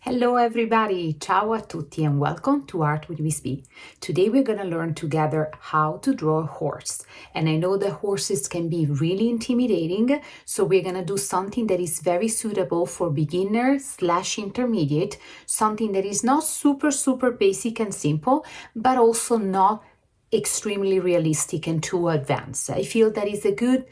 Hello everybody, ciao a tutti and welcome to Art with Ms.B. Today we're going to learn together how to draw a horse. And I know that horses can be really intimidating, so we're going to do something that is very suitable for beginner/intermediate, something that is not super basic and simple, but also not extremely realistic and too advanced. I feel that is a good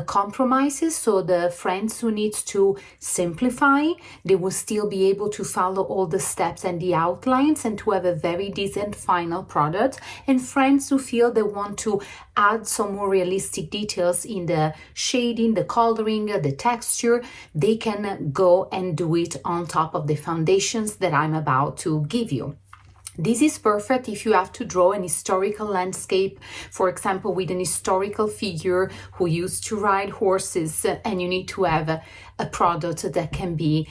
compromise. So the friends who need to simplify, they will still be able to follow all the steps and the outlines and to have a very decent final product. And friends who feel they want to add some more realistic details in the shading, the coloring, the texture, they can go and do it on top of the foundations that I'm about to give you. This is perfect if you have to draw an historical landscape, for example, with an historical figure who used to ride horses, and you need to have a product that can be,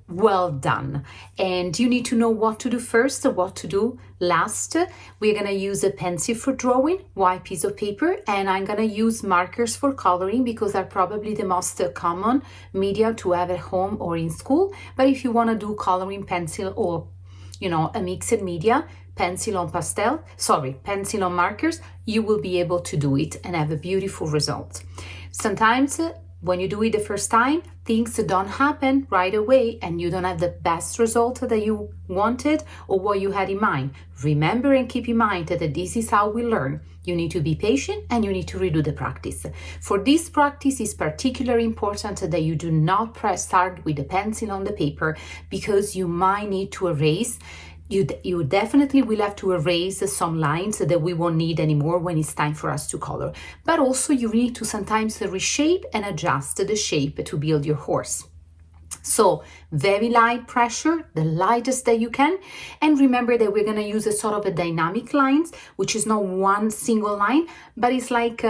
well done. And you need to know what to do first, what to do last. We're going to use a pencil for drawing, white piece of paper, and I'm going to use markers for coloring because they're probably the most common media to have at home or in school. But if you want to do coloring pencil or a mixed media, pencil on markers, you will be able to do it and have a beautiful result. Sometimes when you do it the first time, things don't happen right away and you don't have the best result that you wanted or what you had in mind. Remember and keep in mind that this is how we learn. You need to be patient and you need to redo the practice. For this practice, it's particularly important that you do not start with the pencil on the paper because you might need to erase. You definitely will have to erase some lines that we won't need anymore when it's time for us to color. But also you need to sometimes reshape and adjust the shape to build your horse. So very light pressure, the lightest that you can. And remember that we're going to use a sort of a dynamic lines, which is not one single line, but it's like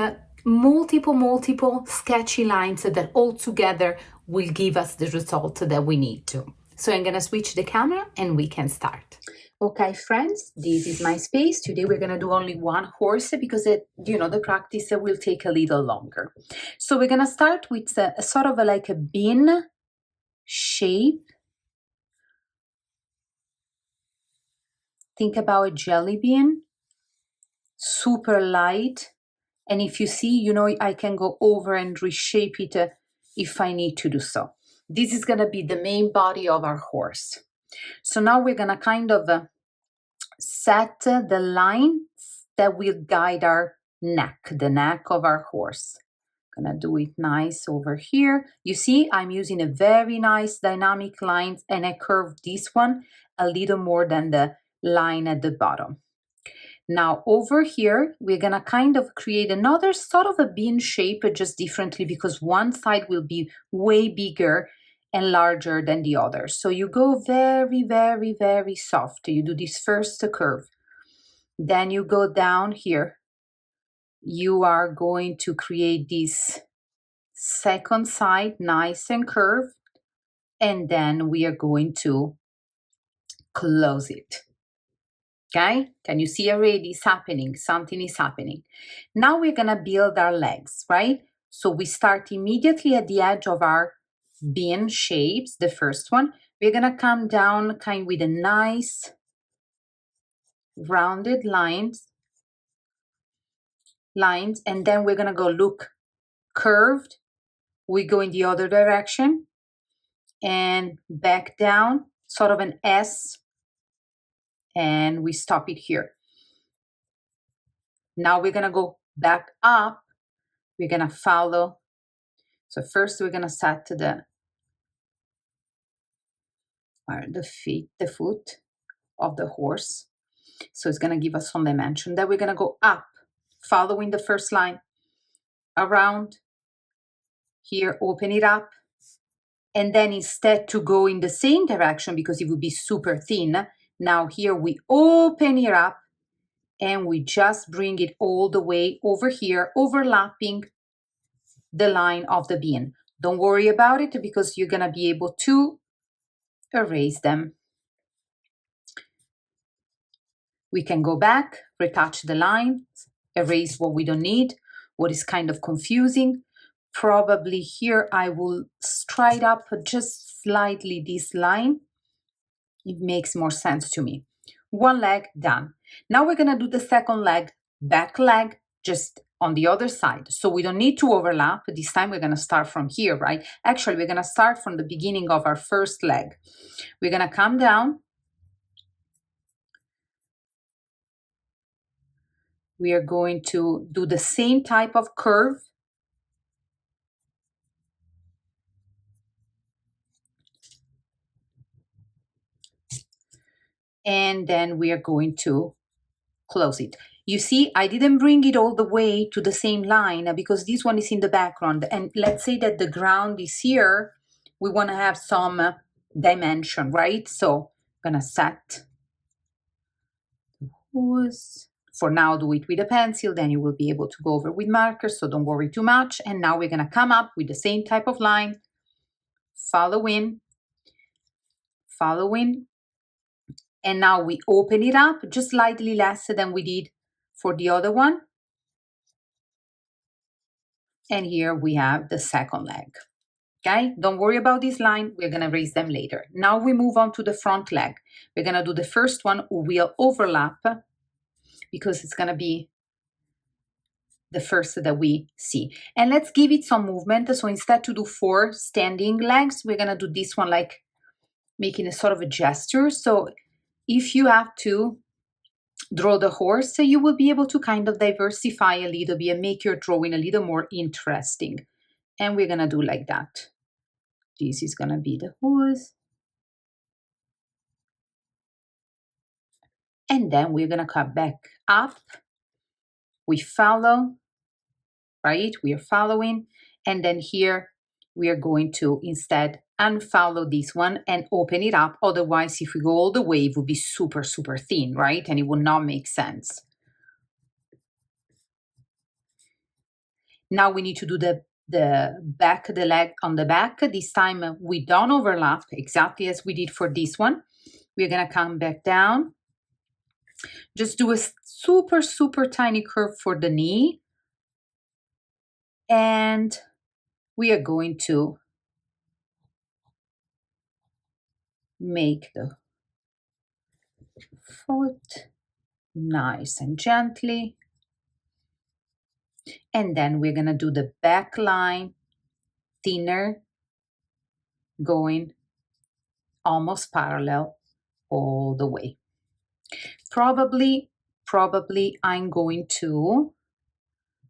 multiple sketchy lines that all together will give us the result that we need to. So I'm going to switch the camera and we can start. Okay, friends, this is my space. Today we're going to do only one horse because the practice will take a little longer. So we're going to start with a sort of like a bean shape. Think about a jelly bean, super light. And if you see, I can go over and reshape it if I need to do so. This is going to be the main body of our horse. So now we're going to kind of set the lines that will guide our neck, the neck of our horse. Gonna do it nice over here. You see, I'm using a very nice dynamic lines and I curve this one a little more than the line at the bottom. Now over here, we're gonna kind of create another sort of a bean shape, just differently because one side will be way bigger and larger than the other. So you go very soft. You do this first curve. Then you go down here. You are going to create this second side, nice and curved. And then we are going to close it. Okay? Can you see already it's happening? Something is happening. Now we're going to build our legs, right? So we start immediately at the edge of our bean shapes, the first one. We're going to come down kind of with a nice rounded lines, and then we're going to go look curved. We go in the other direction and back down, sort of an S, and we stop it here. Now we're going to go back up. We're going to follow. So first we're going to set the foot of the horse. So it's going to give us some dimension. Then we're going to go up, following the first line, around here, open it up. And then instead to go in the same direction because it would be super thin, now here we open it up and we just bring it all the way over here, overlapping the line of the bean. Don't worry about it because you're going to be able to erase them. We can go back, retouch the line, erase what we don't need, what is kind of confusing. Probably here I will straight up just slightly this line It makes more sense to me. One leg done. Now we're gonna do the second leg, back leg, just on the other side. So we don't need to overlap. This time we're gonna start from here, right? Actually, we're gonna start from the beginning of our first leg. We're gonna come down. We are going to do the same type of curve. And then we are going to close it. You see, I didn't bring it all the way to the same line because this one is in the background. And let's say that the ground is here. We want to have some dimension, right? So I'm going to set. For now, do it with a pencil. Then you will be able to go over with markers. So don't worry too much. And now we're going to come up with the same type of line. Following. And now we open it up just slightly less than we did for the other one. And here we have the second leg. Okay, don't worry about this line. We're going to raise them later. Now we move on to the front leg. We're going to do the first one. We'll overlap because it's going to be the first that we see. And let's give it some movement. So instead to do 4 standing legs, we're going to do this one like making a sort of a gesture. So if you have to draw the horse, you will be able to kind of diversify a little bit and make your drawing a little more interesting. And we're going to do like that. This is going to be the horse. And then we're going to come back up. We follow, right? We are following. And then here we are going to instead unfollow this one and open it up. Otherwise, if we go all the way, it would be super, super thin, right? And it would not make sense. Now we need to do the leg on the back. This time we don't overlap exactly as we did for this one. We're going to come back down. Just do a super, super tiny curve for the knee. And we are going to make the foot nice and gently. And then we're going to do the back line thinner, going almost parallel all the way. Probably I'm going to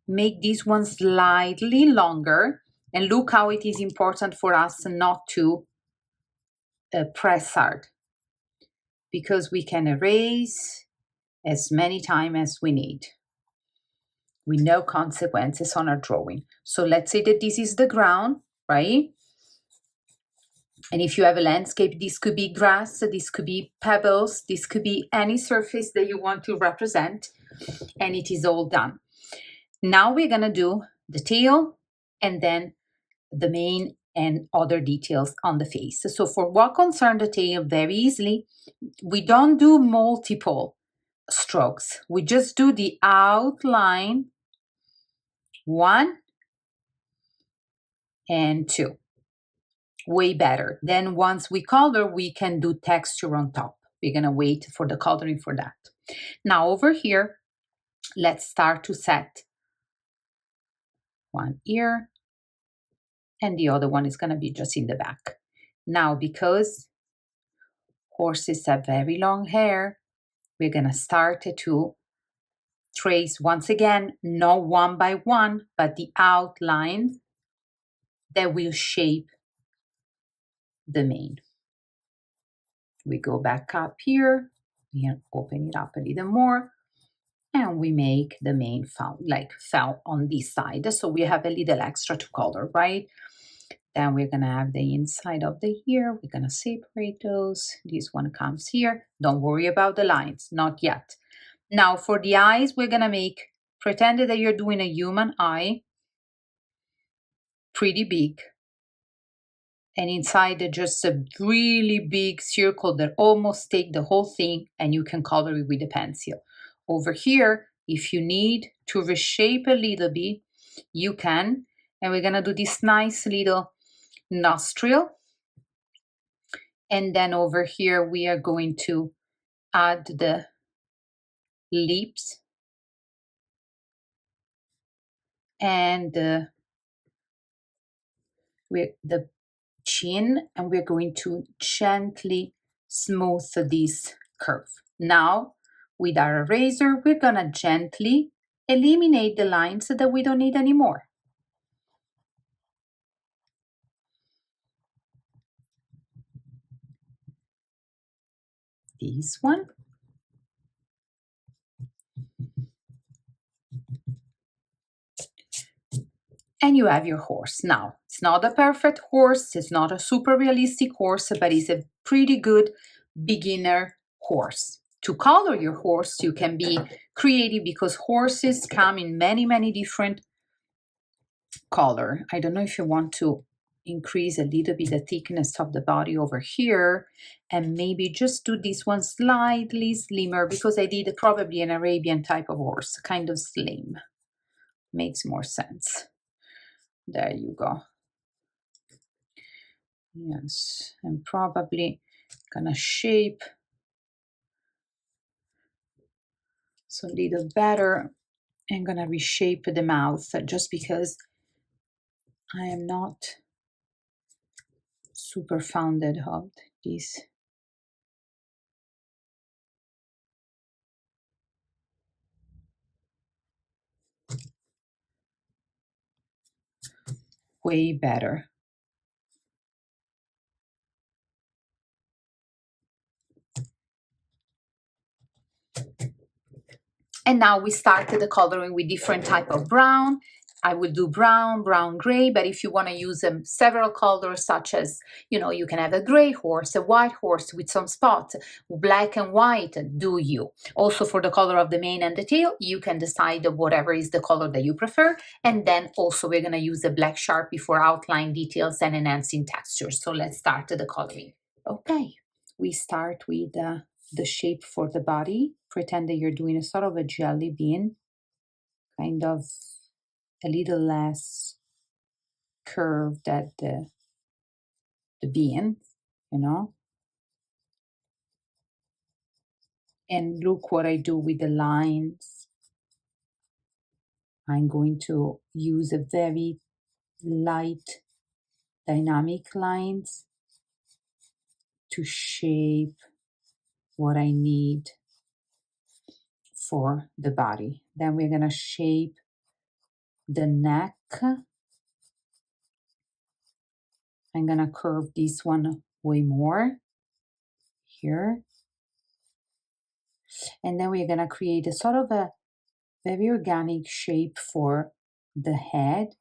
make this one slightly longer. And look how it is important for us not to press hard, because we can erase as many times as we need with no consequences on our drawing. So let's say that this is the ground, right? And if you have a landscape, this could be grass, this could be pebbles, this could be any surface that you want to represent, and it is all done. Now we're going to do the tail and then the mane and other details on the face. So for what concerns the tail, very easily, we don't do multiple strokes. We just do the outline 1 and 2. Way better. Then once we color, we can do texture on top. We're going to wait for the coloring for that. Now over here, let's start to set one ear, and the other one is going to be just in the back. Now, because horses have very long hair, we're going to start to trace once again, not one by one, but the outline that will shape the mane. We go back up here, we open it up a little more, and we make the mane fell on this side. So we have a little extra to color, right? Then we're gonna have the inside of the ear. We're gonna separate those. This one comes here. Don't worry about the lines, not yet. Now for the eyes, we're gonna pretend that you're doing a human eye, pretty big. And inside just a really big circle that almost take the whole thing, and you can color it with a pencil. Over here, if you need to reshape a little bit, you can. And we're gonna do this nice little nostril. And then over here, we are going to add the lips and with the chin, and we're going to gently smooth this curve. Now, with our eraser, we're gonna gently eliminate the lines that we don't need anymore. This one. And you have your horse. Now, it's not a perfect horse, it's not a super realistic horse, but it's a pretty good beginner horse. To color your horse, you can be creative because horses come in many, many different color. I don't know if you want to increase a little bit the thickness of the body over here and maybe just do this one slightly slimmer because I did probably an Arabian type of horse, kind of slim. Makes more sense. There you go. Yes, and probably gonna shape so a little better. I'm gonna reshape the mouth just because I am not super fond of this. Way better. And now we started the coloring with different type of brown. I will do brown, brown gray, but if you want to use several colors, such as, you can have a gray horse, a white horse with some spots, black and white, do you. Also for the color of the mane and the tail, you can decide whatever is the color that you prefer. And then also we're going to use a black Sharpie for outline details and enhancing textures. So let's start the coloring. Okay, we start with the shape for the body. Pretend that you're doing a sort of a jelly bean, kind of a little less curved at the bean, And look what I do with the lines. I'm going to use a very light dynamic lines to shape what I need for the body. Then we're going to shape the neck. I'm going to curve this one way more here. And then we're going to create a sort of a very organic shape for the head.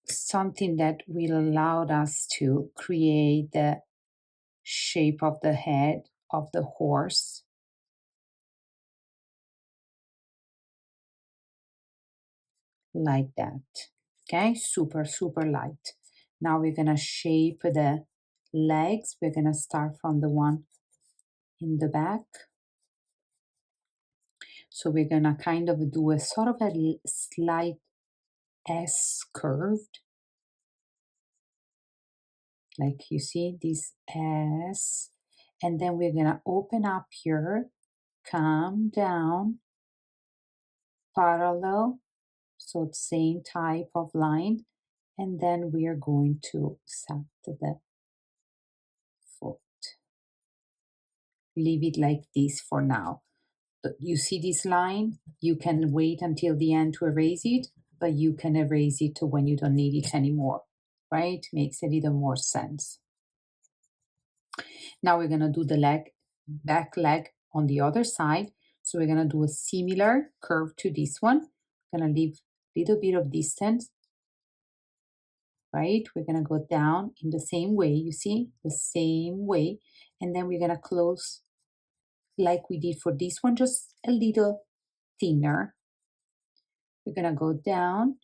Something that will allow us to create the shape of the head of the horse. Like that. Okay, super, super light. Now we're going to shape the legs. We're going to start from the one in the back. So we're going to kind of do a sort of a slight S curved. Like you see this S. And then we're going to open up here, come down, parallel. So it's same type of line. And then we are going to set the foot. Leave it like this for now. You see this line? You can wait until the end to erase it, but you can erase it when you don't need it anymore, right? Makes a little more sense. Now we're going to do the back leg on the other side. So we're going to do a similar curve to this one. Going to leave a little bit of distance, right? We're going to go down in the same way, you see, the same way. And then we're going to close like we did for this one, just a little thinner. We're going to go down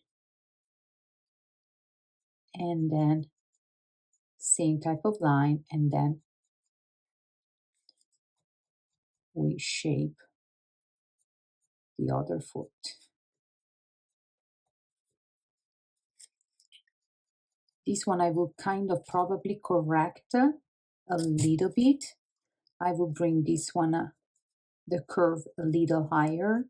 and then same type of line, and then we shape the other foot. This one I will kind of probably correct a little bit. I will bring this one, the curve a little higher,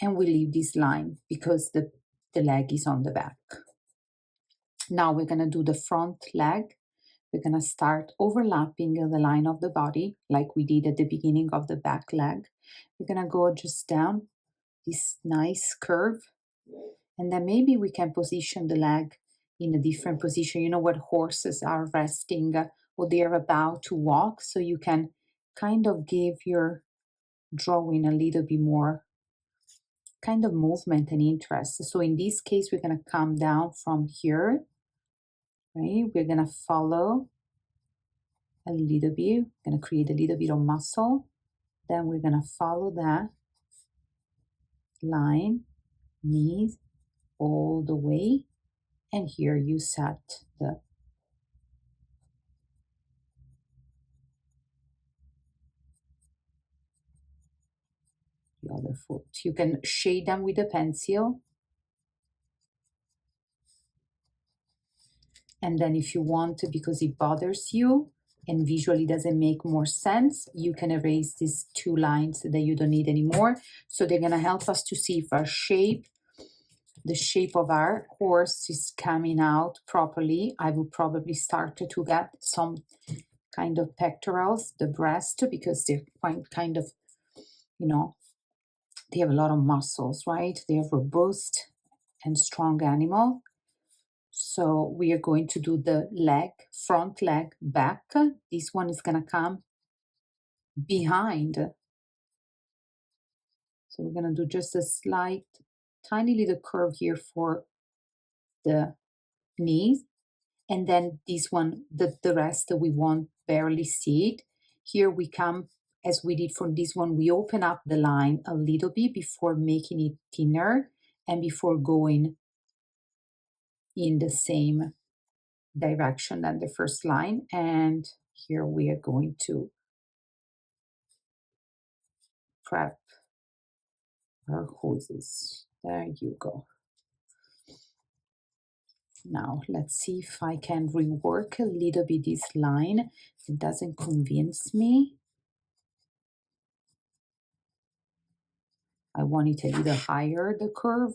and we leave this line because the leg is on the back. Now we're gonna do the front leg. We're gonna start overlapping the line of the body like we did at the beginning of the back leg. We're gonna go just down this nice curve, and then maybe we can position the leg in a different position. You know what horses are resting or they're about to walk, so you can kind of give your drawing a little bit more kind of movement and interest. So in this case, we're going to come down from here, right? We're going to follow a little bit, going to create a little bit of muscle. Then we're going to follow that line, knees all the way. And here you set the other foot. You can shade them with a pencil. And then if you want to, because it bothers you and visually doesn't make more sense, you can erase these two lines that you don't need anymore. So they're gonna help us to see if our shape, the shape of our horse is coming out properly. I will probably start to get some kind of pectorals, the breast, because they're quite kind of, you know, they have a lot of muscles, right? They're robust and strong animal. So we are going to do the leg, front leg back. This one is going to come behind. So we're going to do just a slight, tiny little curve here for the knees. And then this one, the rest we won't barely see it. Here we come, as we did for this one, we open up the line a little bit before making it thinner and before going in the same direction than the first line. And here we are going to prep our hoses. There you go. Now let's see if I can rework a little bit this line. It doesn't convince me. I want it a little higher, the curve,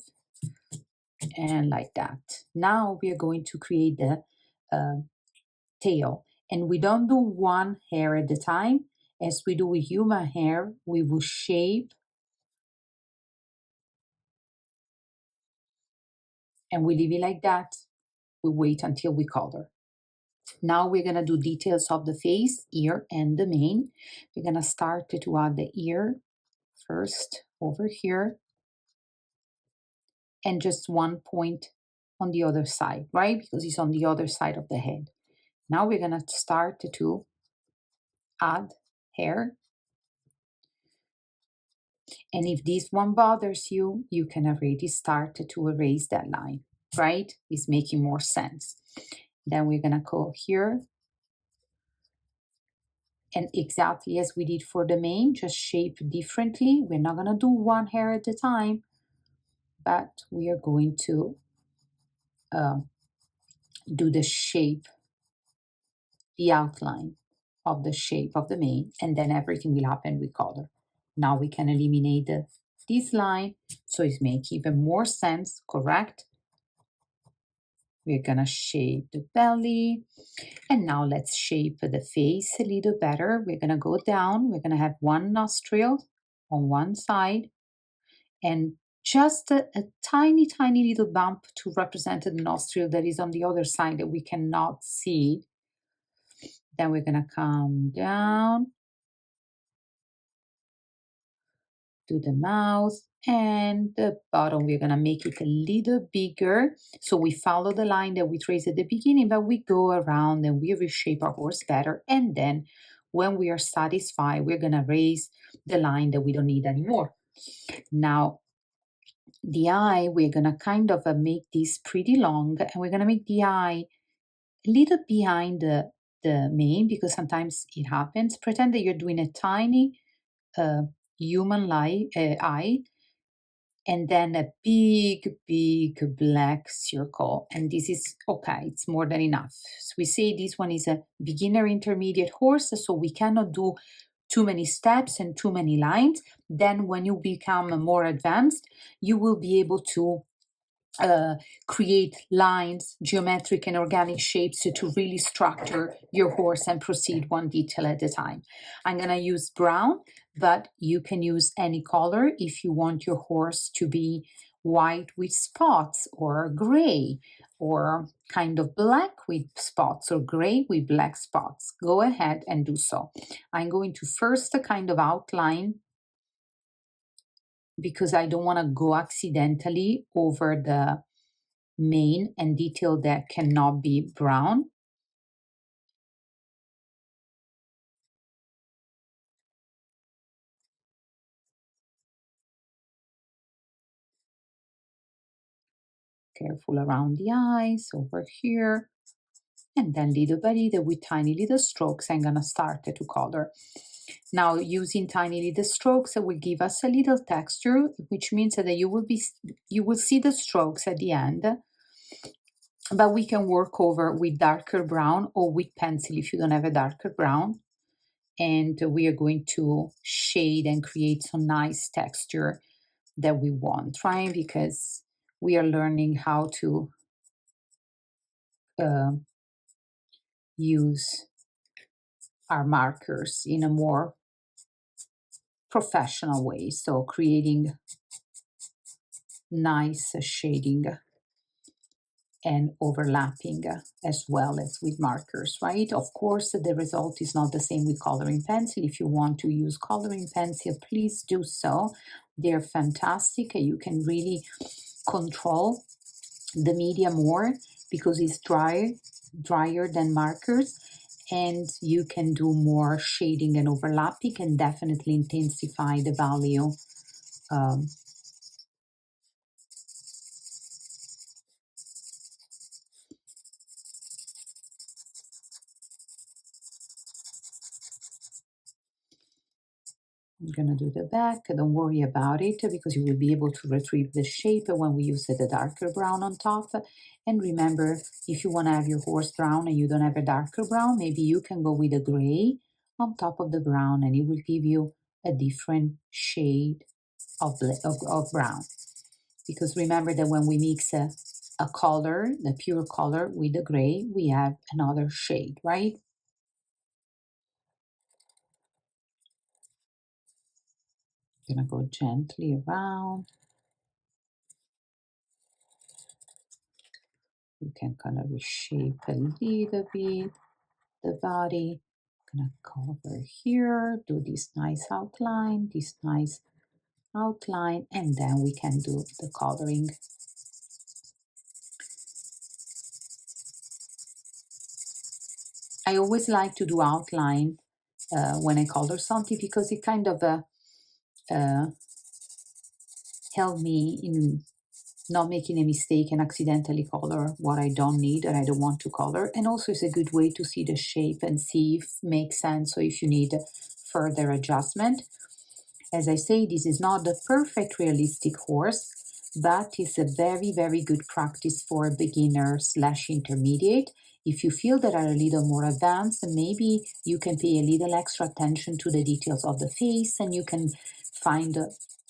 and like that. Now we are going to create the tail, and we don't do one hair at a time. As we do with human hair, we will shape and we leave it like that. We wait until we color. Now we're gonna do details of the face, ear, and the mane. We're gonna start to add the ear first over here, and just one point on the other side, right? Because it's on the other side of the head. Now we're gonna start to add hair. And if this one bothers you, you can already start to erase that line, right? It's making more sense. Then we're gonna go here. And exactly as we did for the mane, just shape differently. We're not gonna do one hair at a time, but we are going to do the shape, the outline of the shape of the mane, and then everything will happen with color. Now we can eliminate this line, so it makes even more sense, correct? We're gonna shape the belly, and now let's shape the face a little better. We're gonna go down, we're gonna have one nostril on one side, and just a tiny, tiny little bump to represent the nostril that is on the other side that we cannot see. Then we're gonna come down to the mouth and the bottom. We're gonna make it a little bigger. So we follow the line that we traced at the beginning, but we go around and we reshape our horse better. And then when we are satisfied, we're gonna raise the line that we don't need anymore. Now, the eye, we're gonna kind of make this pretty long, and we're gonna make the eye a little behind the mane, because sometimes it happens. Pretend that you're doing a tiny human eye, and then a big, big black circle. And this is okay, it's more than enough. So we say this one is a beginner intermediate horse, so we cannot do too many steps and too many lines. Then when you become more advanced, you will be able to create lines, geometric and organic shapes to really structure your horse and proceed one detail at a time. I'm going to use brown, but you can use any color if you want your horse to be white with spots or gray or kind of black with spots or gray with black spots. Go ahead and do so. I'm going to first kind of outline because I don't want to go accidentally over the mane and detail that cannot be brown. Careful around the eyes over here. And then little by little with tiny little strokes, I'm gonna start to color. Now using tiny little strokes will give us a little texture, which means that you will see the strokes at the end, but we can work over with darker brown or with pencil if you don't have a darker brown. And we are going to shade and create some nice texture that we want, right? Because we are learning how to use our markers in a more professional way. So creating nice shading and overlapping as well as with markers, right? Of course, the result is not the same with coloring pencil. If you want to use coloring pencil, please do so. They're fantastic. You can really control the media more because it's drier than markers, and you can do more shading and overlapping and definitely intensify the value. I'm gonna do the back. Don't worry about it because you will be able to retrieve the shape when we use the darker brown on top. And remember, if you want to have your horse brown and you don't have a darker brown, maybe you can go with a gray on top of the brown and it will give you a different shade of brown. Because remember that when we mix a color, the pure color with the gray, we have another shade, right? I'm gonna go gently around. You can kind of reshape a little bit the body. I'm gonna cover here, do this nice outline, and then we can do the coloring. I always like to do outline when I color something because it kind of help me in not making a mistake and accidentally color what I don't need and I don't want to color. And also it's a good way to see the shape and see if it makes sense or if you need further adjustment. As I say, this is not the perfect realistic horse, but it's a very, very good practice for a beginner / intermediate. If you feel that are a little more advanced, maybe you can pay a little extra attention to the details of the face and you can find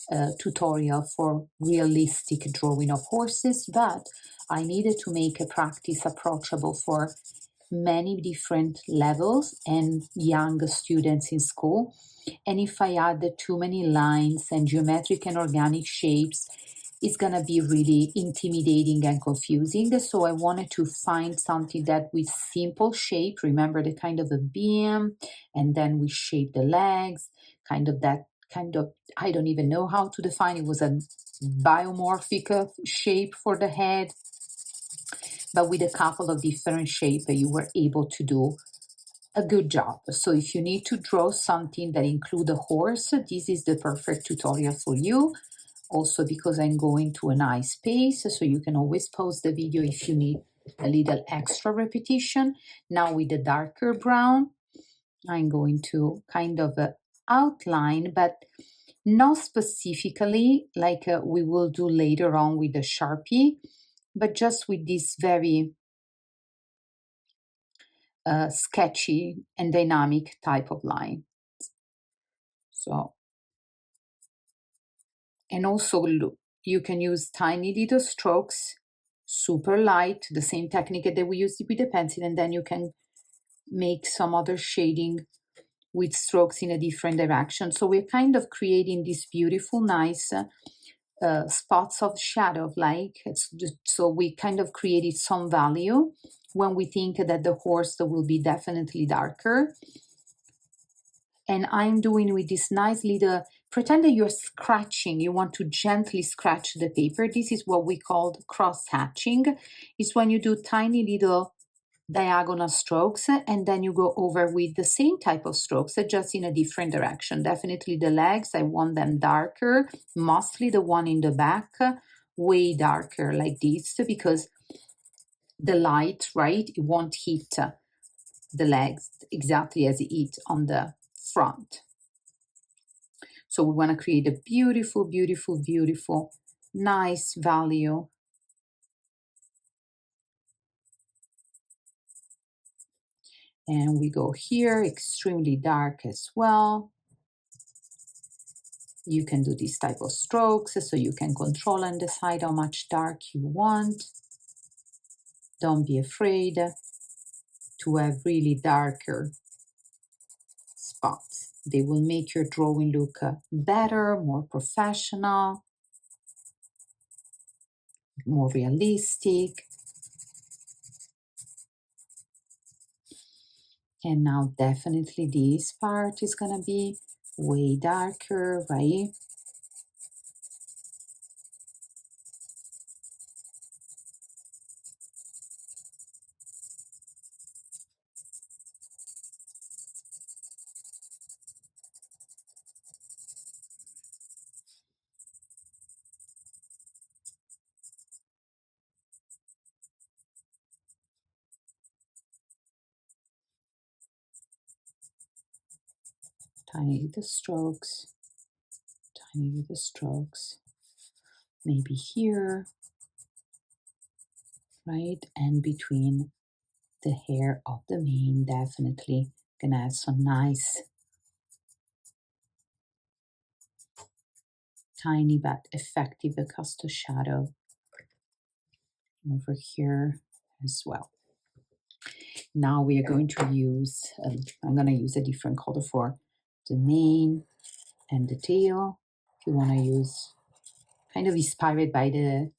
a tutorial for realistic drawing of horses. But I needed to make a practice approachable for many different levels and young students in school. And if I add too many lines and geometric and organic shapes, it's going to be really intimidating and confusing. So I wanted to find something that with simple shape, remember the kind of a beam, and then we shape the legs, kind of that kind of, I don't even know how to define it, was a biomorphic shape for the head, but with a couple of different shapes you were able to do a good job. So if you need to draw something that include a horse, this is the perfect tutorial for you. Also because I'm going to a nice pace, so you can always pause the video if you need a little extra repetition. Now with the darker brown, I'm going to kind of outline, but not specifically like we will do later on with the Sharpie, but just with this very sketchy and dynamic type of line. So, and also look, you can use tiny little strokes, super light, the same technique that we used with the pencil, and then you can make some other shading with strokes in a different direction. So we're kind of creating these beautiful, nice spots of shadow, like so we kind of created some value when we think that the horse will be definitely darker. And I'm doing with this nice little, pretend that you're scratching, you want to gently scratch the paper. This is what we call cross hatching. It's when you do tiny little diagonal strokes and then you go over with the same type of strokes just in a different direction. Definitely the legs, I want them darker, mostly the one in the back way darker like this, because the light, right, it won't hit the legs exactly as it hit on the front. So we want to create a beautiful, beautiful, beautiful, nice value. And we go here, extremely dark as well. You can do this type of strokes so you can control and decide how much dark you want. Don't be afraid to have really darker spots. They will make your drawing look better, more professional, more realistic. And now definitely this part is gonna be way darker, right? Tiny little strokes, tiny little strokes. Maybe here, right? And between the hair of the mane, definitely gonna add some nice, tiny but effective custom shadow over here as well. Now we are going to use, I'm gonna use a different color for the mane and the tail. If you wanna use, kind of inspired by the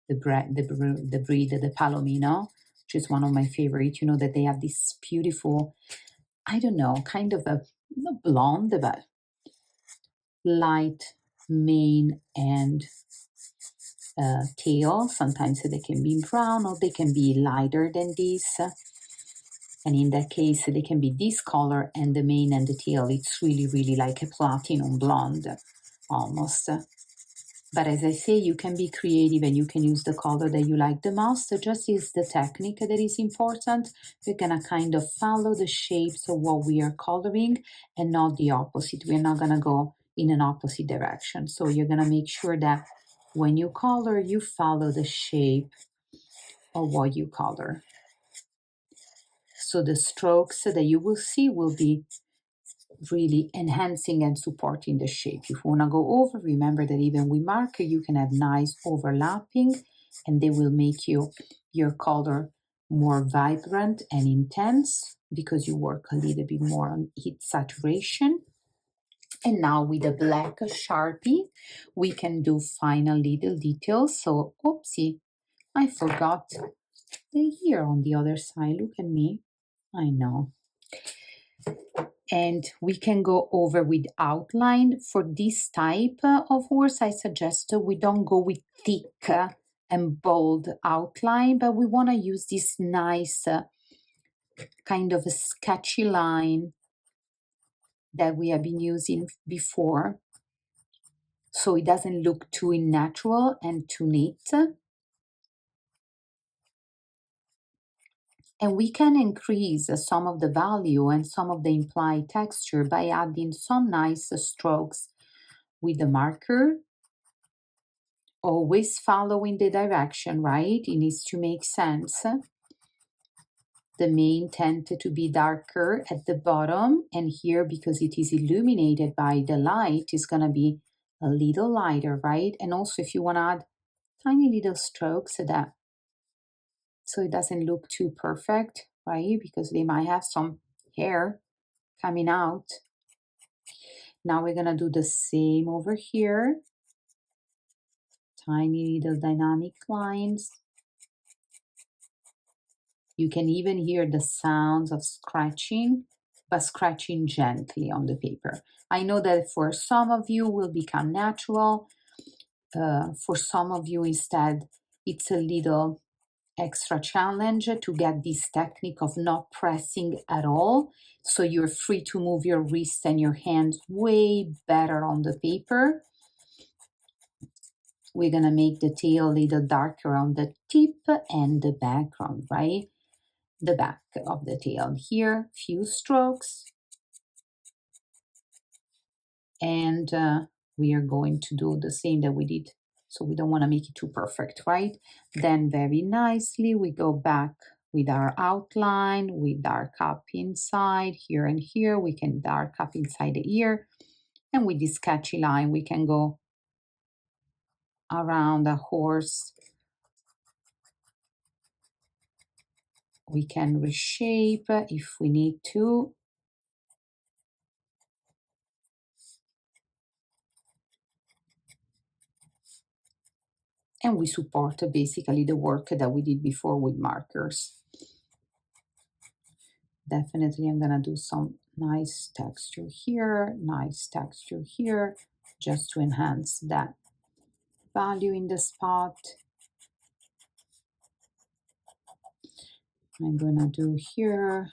breed, the Palomino, which is one of my favorite. You know that they have this beautiful, I don't know, kind of a not blonde, but light mane and tail. Sometimes they can be brown or they can be lighter than this. And in that case, they can be this color and the mane and the tail, it's really, really like a platinum blonde almost. But as I say, you can be creative and you can use the color that you like the most. So just is the technique that is important. We're gonna kind of follow the shapes of what we are coloring and not the opposite. We're not gonna go in an opposite direction. So you're gonna make sure that when you color, you follow the shape of what you color. So the strokes that you will see will be really enhancing and supporting the shape. If you want to go over, remember that even with marker, you can have nice overlapping and they will make your color more vibrant and intense because you work a little bit more on heat saturation. And now with the black Sharpie, we can do final little details. So, oopsie, I forgot the ear on the other side. Look at me. I know. And we can go over with outline. For this type of horse, I suggest we don't go with thick and bold outline, but we want to use this nice kind of a sketchy line that we have been using before, so it doesn't look too unnatural and too neat. And we can increase some of the value and some of the implied texture by adding some nice strokes with the marker, always following the direction, right? It needs to make sense. The main tend to be darker at the bottom, and here, because it is illuminated by the light, is going to be a little lighter, right? And also if you want to add tiny little strokes so it doesn't look too perfect, right? Because they might have some hair coming out. Now we're going to do the same over here. Tiny little dynamic lines. You can even hear the sounds of scratching, but scratching gently on the paper. I know that for some of you will become natural. For some of you instead, it's a little extra challenge to get this technique of not pressing at all. So you're free to move your wrists and your hands way better on the paper. We're gonna make the tail a little darker on the tip and the background, right? The back of the tail here, few strokes. And we are going to do the same that we did. So we don't want to make it too perfect, right? Then very nicely, we go back with our outline. We dark up inside here and here. We can dark up inside the ear. And with this sketchy line, we can go around the horse. We can reshape if we need to. And we support basically the work that we did before with markers. Definitely I'm gonna do some nice texture here, just to enhance that value in the spot. I'm gonna do here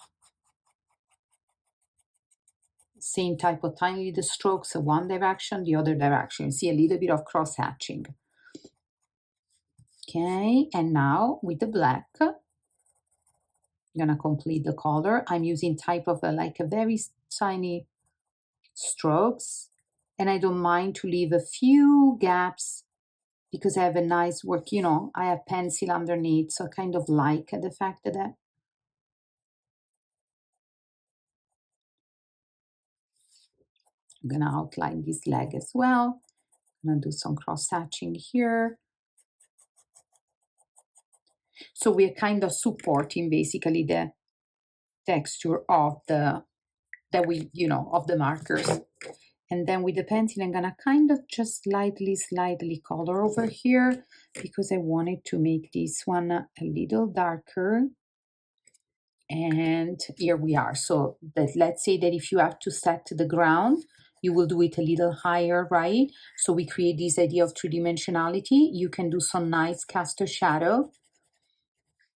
same type of tiny little strokes, one direction, the other direction. See a little bit of cross hatching. Okay, and now with the black, I'm gonna complete the color. I'm using type of like a very tiny strokes, and I don't mind to leave a few gaps because I have a nice work, I have pencil underneath, so I kind of like the fact that I'm gonna outline this leg as well. I'm gonna do some cross hatching here. So we're kind of supporting basically the texture of the of the markers. And then with the pencil, I'm gonna kind of just slightly color over here because I wanted to make this one a little darker. And here we are. So that let's say that if you have to set the ground, you will do it a little higher, right? So we create this idea of three-dimensionality. You can do some nice caster shadow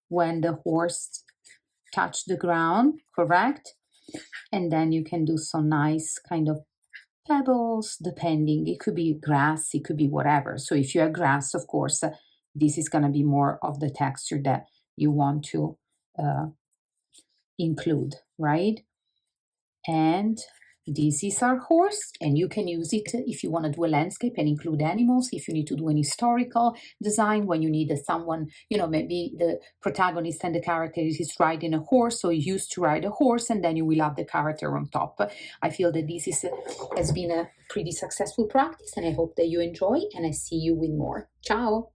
when the horse touch the ground, correct? And then you can do some nice kind of pebbles, depending. It could be grass, it could be whatever. So if you have grass, of course, this is gonna be more of the texture that you want to include, right? And this is our horse, and you can use it if you want to do a landscape and include animals, if you need to do an historical design, when you need someone, maybe the protagonist and the character is riding a horse, so you used to ride a horse, and then you will have the character on top. I feel that this has been a pretty successful practice, and I hope that you enjoy, and I see you with more. Ciao!